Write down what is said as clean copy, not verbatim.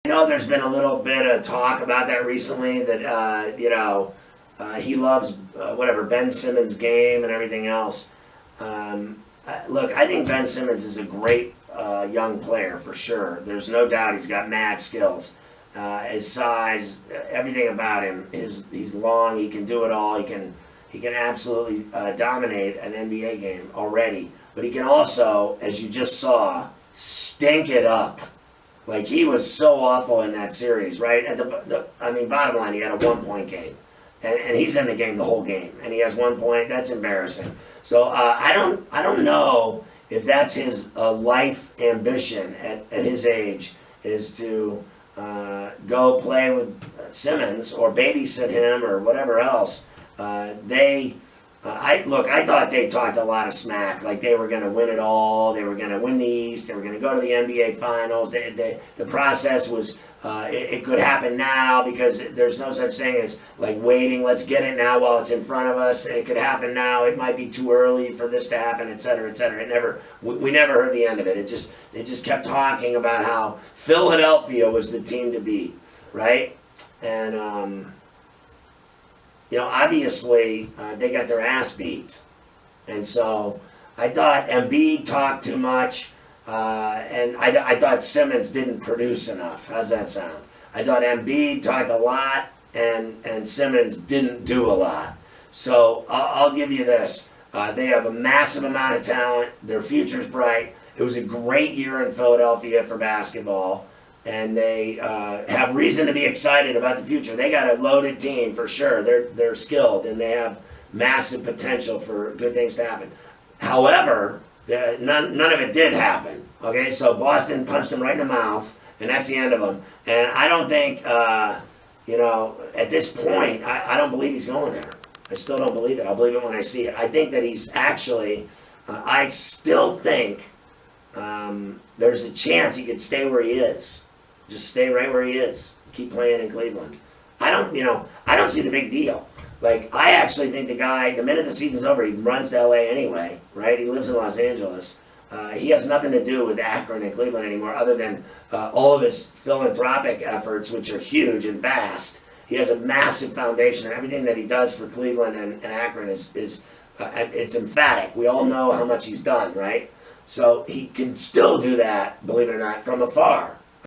know there's been a little bit of talk about that recently that, he loves, whatever, Ben Simmons' game and everything else. Look, I think Ben Simmons is a great young player for sure. There's no doubt he's got mad skills. His size, everything about him, he's long, he can do it all, he can absolutely dominate an NBA game already. But he can also, as you just saw, stink it up. Like, he was so awful in that series, right? Bottom line, he had a 1-point game. And he's in the game the whole game. And he has 1 point. That's embarrassing. So I don't know if that's his life ambition at his age, is to go play with Simmons or babysit him or whatever else. I thought they talked a lot of smack, like they were going to win it all, they were going to win the East, they were going to go to the NBA Finals. The process was, it could happen now because there's no such thing as like waiting, let's get it now while it's in front of us. It could happen now, it might be too early for this to happen, et cetera, et cetera. We never heard the end of it. They just kept talking about how Philadelphia was the team to beat, right? And, obviously, they got their ass beat. And so I thought Embiid talked too much, and I thought Simmons didn't produce enough. How's that sound? I thought Embiid talked a lot, and Simmons didn't do a lot. So I'll give you this. They have a massive amount of talent. Their future's bright. It was a great year in Philadelphia for basketball. And they have reason to be excited about the future. They got a loaded team for sure. They're skilled and they have massive potential for good things to happen. However, none of it did happen. Okay, so Boston punched them right in the mouth, and that's the end of them. And I don't think, at this point, I don't believe he's going there. I still don't believe it. I'll believe it when I see it. I think that he's actually, I still think there's a chance he could stay where he is. Just stay right where he is. Keep playing in Cleveland. I don't see the big deal. Like, I actually think the guy, the minute the season's over, he runs to LA anyway, right? He lives in Los Angeles. He has nothing to do with Akron and Cleveland anymore other than all of his philanthropic efforts, which are huge and vast. He has a massive foundation, and everything that he does for Cleveland and Akron is it's emphatic. We all know how much he's done, right? So he can still do that, believe it or not, from afar.